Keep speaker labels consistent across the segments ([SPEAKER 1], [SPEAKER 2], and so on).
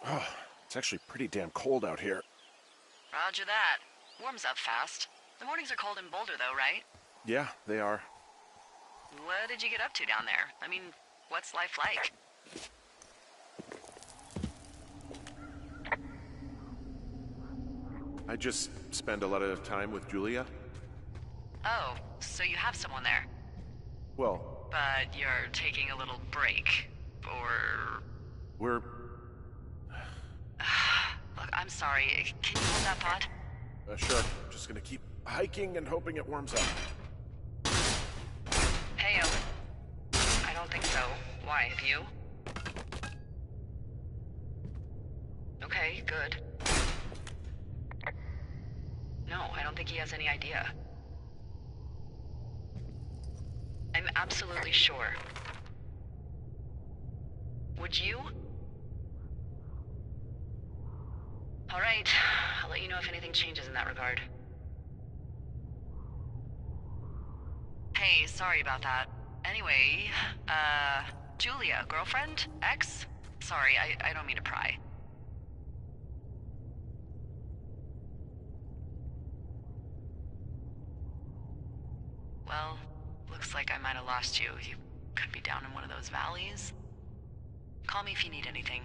[SPEAKER 1] Oh, it's actually pretty damn cold out here.
[SPEAKER 2] Roger that. Warms up fast. The mornings are cold in Boulder, though, right?
[SPEAKER 1] Yeah, they are.
[SPEAKER 2] What did you get up to down there? I mean, what's life like?
[SPEAKER 1] I just spend a lot of time with Julia.
[SPEAKER 2] Oh, so you have someone there.
[SPEAKER 1] Well,
[SPEAKER 2] But you're taking a little break. Or...
[SPEAKER 1] we're...
[SPEAKER 2] Look, I'm sorry. Can you hold that thought?
[SPEAKER 1] Sure. Just gonna keep hiking and hoping it warms up.
[SPEAKER 2] Hey, I don't think so. Why, have you? Okay, good. No, I don't think he has any idea. I'm absolutely sure. Would you? All right, I'll let you know if anything changes in that regard. Hey, sorry about that. Anyway, Julia, girlfriend? Ex? Sorry, I don't mean to pry. Well, looks like I might have lost you. You could be down in one of those valleys. Call me if you need anything.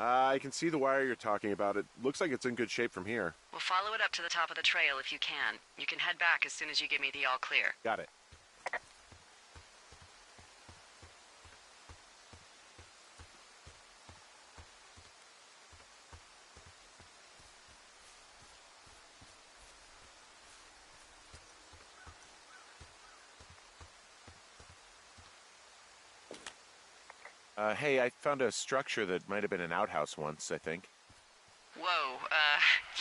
[SPEAKER 1] I can see the wire you're talking about. It looks like it's in good shape from here.
[SPEAKER 2] We'll follow it up to the top of the trail if you can. You can head back as soon as you give me the all clear.
[SPEAKER 1] Got it. Hey, I found a structure that might have been an outhouse once, I think.
[SPEAKER 2] Whoa,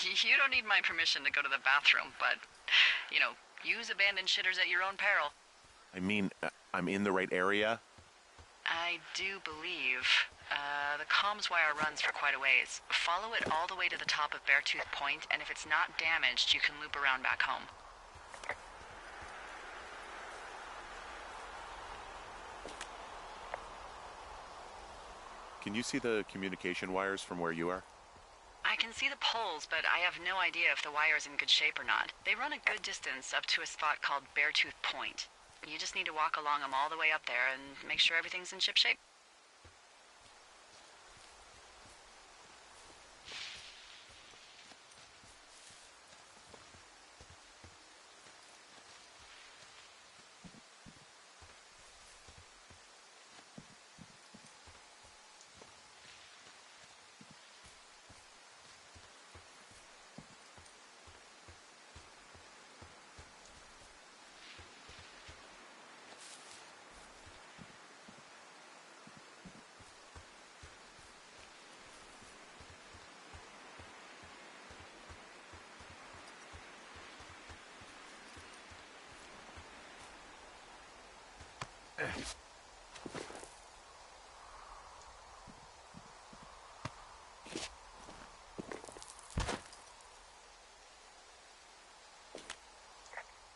[SPEAKER 2] you don't need my permission to go to the bathroom, but, use abandoned shitters at your own peril.
[SPEAKER 1] I mean, I'm in the right area?
[SPEAKER 2] I do believe. The comms wire runs for quite a ways. Follow it all the way to the top of Beartooth Point, and if it's not damaged, you can loop around back home.
[SPEAKER 1] Can you see the communication wires from where you are?
[SPEAKER 2] I can see the poles, but I have no idea if the wire's in good shape or not. They run a good distance up to a spot called Beartooth Point. You just need to walk along them all the way up there and make sure everything's in ship shape.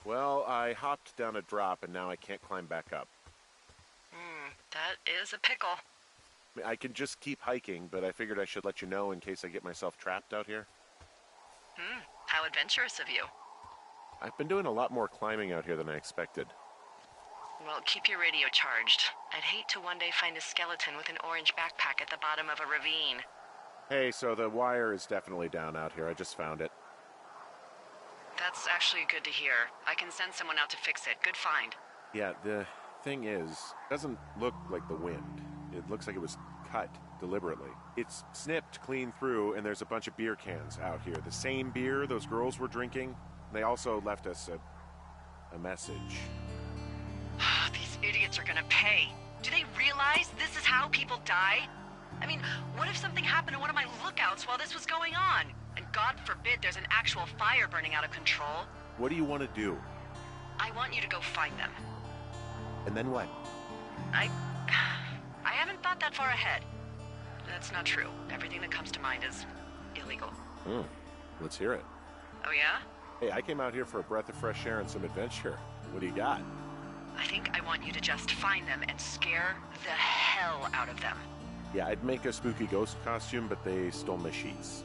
[SPEAKER 1] Well, I hopped down a drop and now I can't climb back up.
[SPEAKER 2] That is a pickle.
[SPEAKER 1] I mean, I can just keep hiking, but I figured I should let you know in case I get myself trapped out here.
[SPEAKER 2] How adventurous of you.
[SPEAKER 1] I've been doing a lot more climbing out here than I expected.
[SPEAKER 2] Well, keep your radio charged. I'd hate to one day find a skeleton with an orange backpack at the bottom of a ravine.
[SPEAKER 1] Hey, so the wire is definitely down out here. I just found it.
[SPEAKER 2] That's actually good to hear. I can send someone out to fix it. Good find.
[SPEAKER 1] Yeah, the thing is, it doesn't look like the wind. It looks like it was cut deliberately. It's snipped clean through, and there's a bunch of beer cans out here. The same beer those girls were drinking. They also left us a message.
[SPEAKER 2] These idiots are gonna pay. Do they realize this is how people die? I mean, what if something happened to one of my lookouts while this was going on? And God forbid there's an actual fire burning out of control.
[SPEAKER 1] What do you want to do?
[SPEAKER 2] I want you to go find them.
[SPEAKER 1] And then what?
[SPEAKER 2] I haven't thought that far ahead. That's not true. Everything that comes to mind is illegal.
[SPEAKER 1] Let's hear it.
[SPEAKER 2] Oh yeah?
[SPEAKER 1] Hey, I came out here for a breath of fresh air and some adventure. What do you got?
[SPEAKER 2] I think I want you to just find them and scare the hell out of them.
[SPEAKER 1] Yeah, I'd make a spooky ghost costume, but they stole my sheets.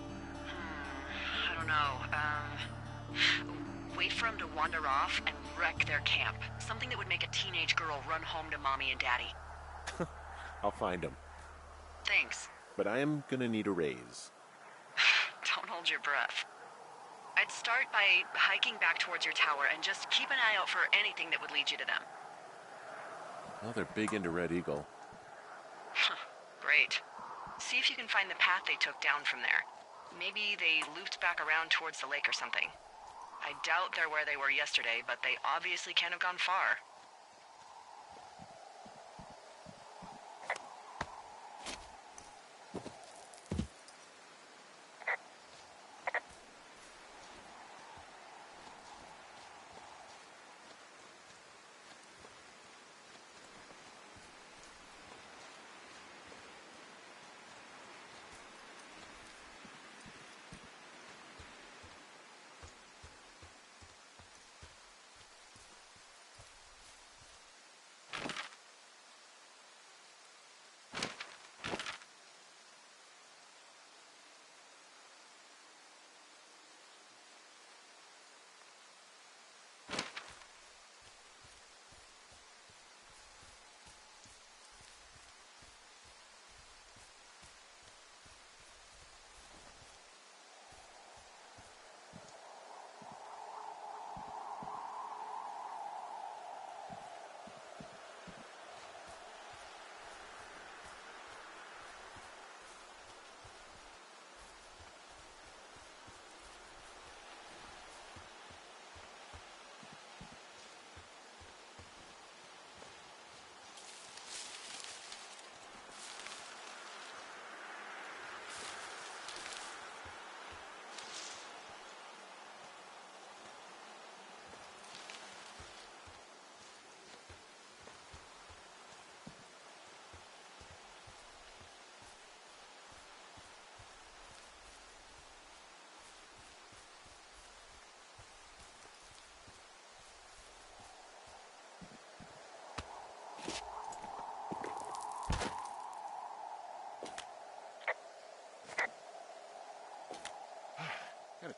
[SPEAKER 2] I don't know. Wait for them to wander off and wreck their camp. Something that would make a teenage girl run home to mommy and daddy.
[SPEAKER 1] I'll find them.
[SPEAKER 2] Thanks.
[SPEAKER 1] But I am gonna need a raise.
[SPEAKER 2] Don't hold your breath. I'd start by hiking back towards your tower and just keep an eye out for anything that would lead you to them.
[SPEAKER 1] Well, they're big into Red Eagle.
[SPEAKER 2] Great. See if you can find the path they took down from there. Maybe they looped back around towards the lake or something. I doubt they're where they were yesterday, but they obviously can't have gone far.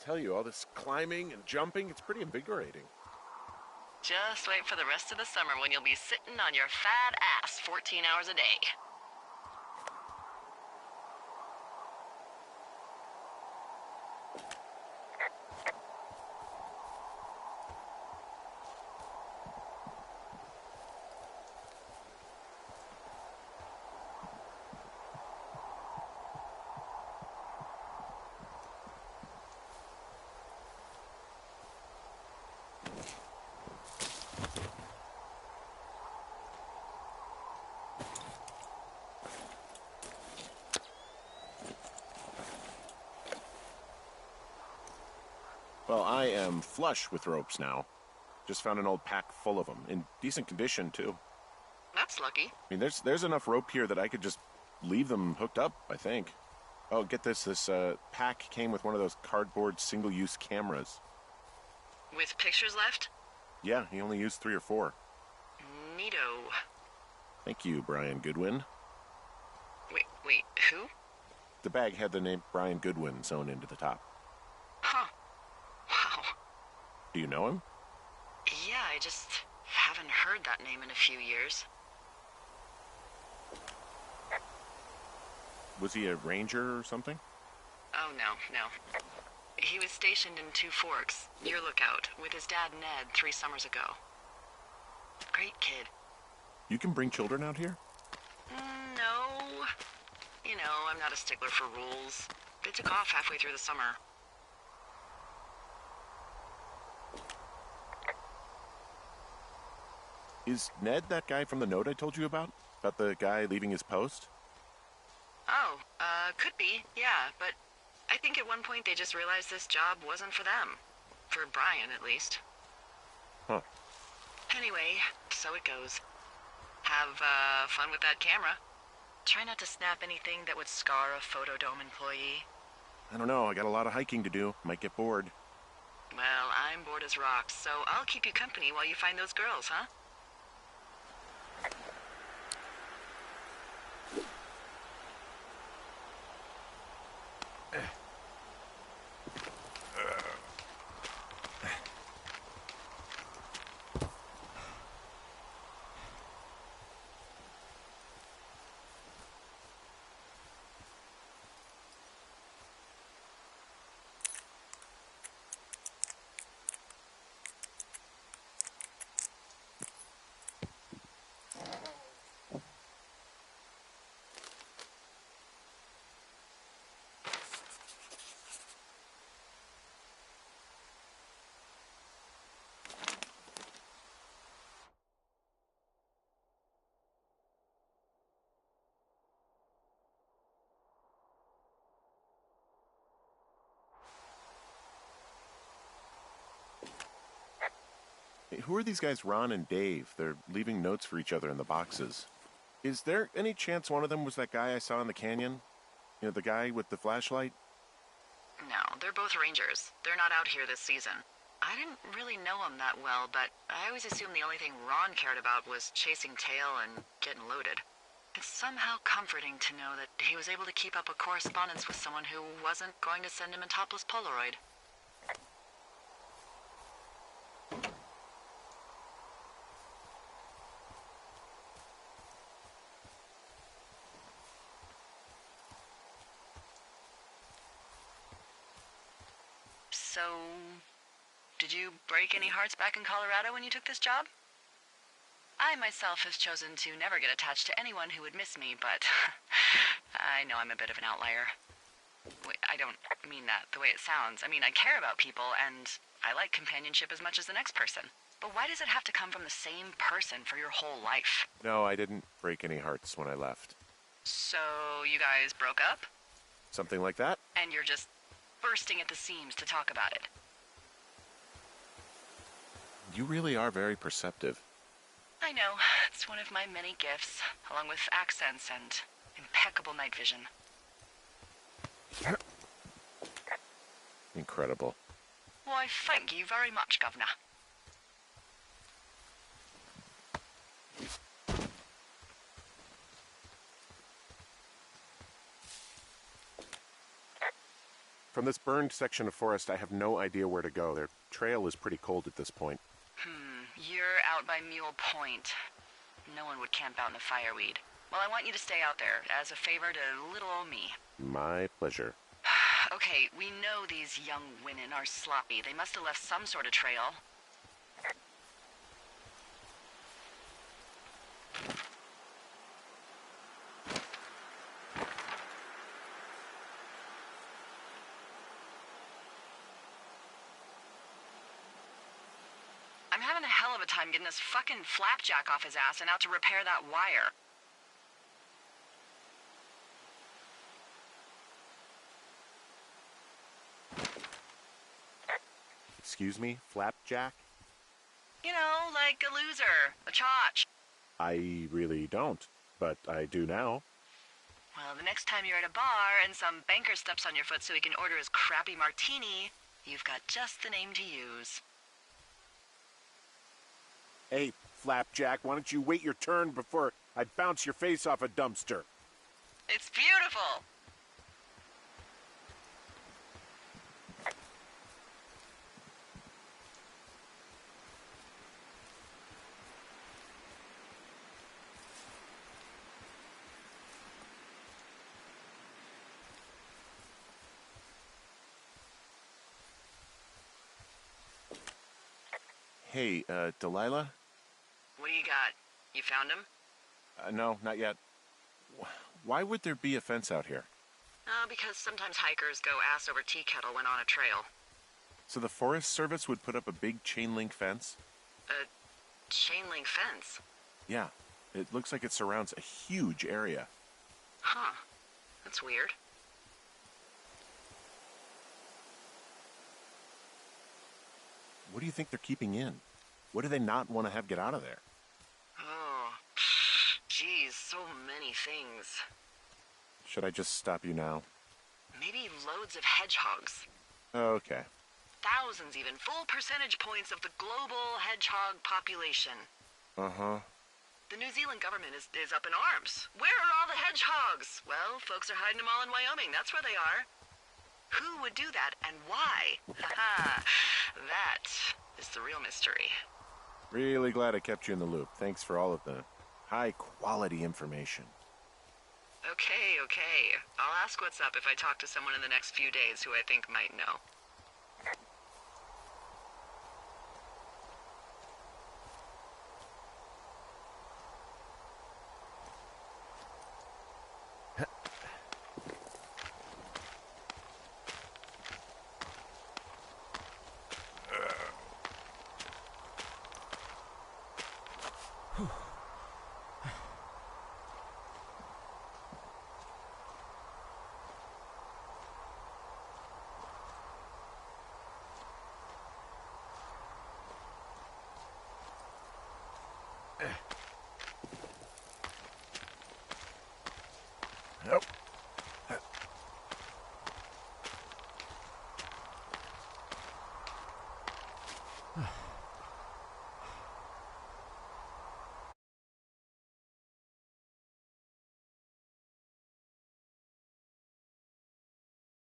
[SPEAKER 1] tell you, all this climbing and jumping, it's pretty invigorating.
[SPEAKER 2] Just wait for the rest of the summer when you'll be sitting on your fat ass 14 hours a day.
[SPEAKER 1] Well, I am flush with ropes now. Just found an old pack full of them, in decent condition, too.
[SPEAKER 2] That's lucky.
[SPEAKER 1] I mean, there's enough rope here that I could just leave them hooked up, I think. Oh, get this. This pack came with one of those cardboard single-use cameras.
[SPEAKER 2] With pictures left?
[SPEAKER 1] Yeah, he only used 3 or 4.
[SPEAKER 2] Neato.
[SPEAKER 1] Thank you, Brian Goodwin.
[SPEAKER 2] Wait, who?
[SPEAKER 1] The bag had the name Brian Goodwin sewn into the top.
[SPEAKER 2] Huh. Wow.
[SPEAKER 1] Do you know him?
[SPEAKER 2] Yeah, I just haven't heard that name in a few years.
[SPEAKER 1] Was he a ranger or something?
[SPEAKER 2] Oh, no. He was stationed in Two Forks, near Lookout, with his dad Ned 3 summers ago. Great kid.
[SPEAKER 1] You can bring children out here?
[SPEAKER 2] No. You know, I'm not a stickler for rules. They took off halfway through the summer.
[SPEAKER 1] Is Ned that guy from the note I told you about? About the guy leaving his post?
[SPEAKER 2] Oh, could be, yeah, but I think at one point they just realized this job wasn't for them. For Brian, at least.
[SPEAKER 1] Huh.
[SPEAKER 2] Anyway, so it goes. Have, fun with that camera. Try not to snap anything that would scar a Photodome employee.
[SPEAKER 1] I don't know, I got a lot of hiking to do. Might get bored.
[SPEAKER 2] Well, I'm bored as rocks, so I'll keep you company while you find those girls, huh?
[SPEAKER 1] Hey, who are these guys, Ron and Dave? They're leaving notes for each other in the boxes. Is there any chance one of them was that guy I saw in the canyon? You know, the guy with the flashlight?
[SPEAKER 2] No, they're both rangers. They're not out here this season. I didn't really know him that well, but I always assumed the only thing Ron cared about was chasing tail and getting loaded. It's somehow comforting to know that he was able to keep up a correspondence with someone who wasn't going to send him a topless Polaroid. So, did you break any hearts back in Colorado when you took this job? I myself have chosen to never get attached to anyone who would miss me, but I know I'm a bit of an outlier. Wait, I don't mean that the way it sounds. I mean, I care about people, and I like companionship as much as the next person. But why does it have to come from the same person for your whole life?
[SPEAKER 1] No, I didn't break any hearts when I left.
[SPEAKER 2] So, you guys broke up?
[SPEAKER 1] Something like that?
[SPEAKER 2] And you're just bursting at the seams to talk about it.
[SPEAKER 1] You really are very perceptive.
[SPEAKER 2] I know. It's one of my many gifts, along with accents and impeccable night vision.
[SPEAKER 1] Incredible.
[SPEAKER 2] Why, thank you very much, Governor.
[SPEAKER 1] From this burned section of forest, I have no idea where to go. Their trail is pretty cold at this point.
[SPEAKER 2] You're out by Mule Point. No one would camp out in the fireweed. Well, I want you to stay out there, as a favor to little old me.
[SPEAKER 1] My pleasure.
[SPEAKER 2] Okay, we know these young women are sloppy. They must have left some sort of trail. I'm having a hell of a time getting this fucking flapjack off his ass and out to repair that wire.
[SPEAKER 1] Excuse me, Flapjack?
[SPEAKER 2] You know, like a loser, a chotch.
[SPEAKER 1] I really don't, but I do now.
[SPEAKER 2] Well, the next time you're at a bar and some banker steps on your foot so he can order his crappy martini, you've got just the name to use.
[SPEAKER 1] Hey, Flapjack, why don't you wait your turn before I bounce your face off a dumpster?
[SPEAKER 2] It's beautiful!
[SPEAKER 1] Hey, Delilah?
[SPEAKER 2] What do you got? You found him?
[SPEAKER 1] No, not yet. Why would there be a fence out here?
[SPEAKER 2] Because sometimes hikers go ass over tea kettle when on a trail.
[SPEAKER 1] So the Forest Service would put up a big chain link fence?
[SPEAKER 2] A chain link fence?
[SPEAKER 1] Yeah. It looks like it surrounds a huge area.
[SPEAKER 2] Huh. That's weird.
[SPEAKER 1] What do you think they're keeping in? What do they not want to have get out of there?
[SPEAKER 2] Oh, geez, so many things.
[SPEAKER 1] Should I just stop you now?
[SPEAKER 2] Maybe loads of hedgehogs.
[SPEAKER 1] Okay.
[SPEAKER 2] Thousands even, full percentage points of the global hedgehog population.
[SPEAKER 1] Uh-huh.
[SPEAKER 2] The New Zealand government is up in arms. Where are all the hedgehogs? Well, folks are hiding them all in Wyoming, that's where they are. Who would do that, and why? Haha, that is the real mystery.
[SPEAKER 1] Really glad I kept you in the loop. Thanks for all of the high-quality information.
[SPEAKER 2] Okay. I'll ask what's up if I talk to someone in the next few days who I think might know.
[SPEAKER 1] Nope.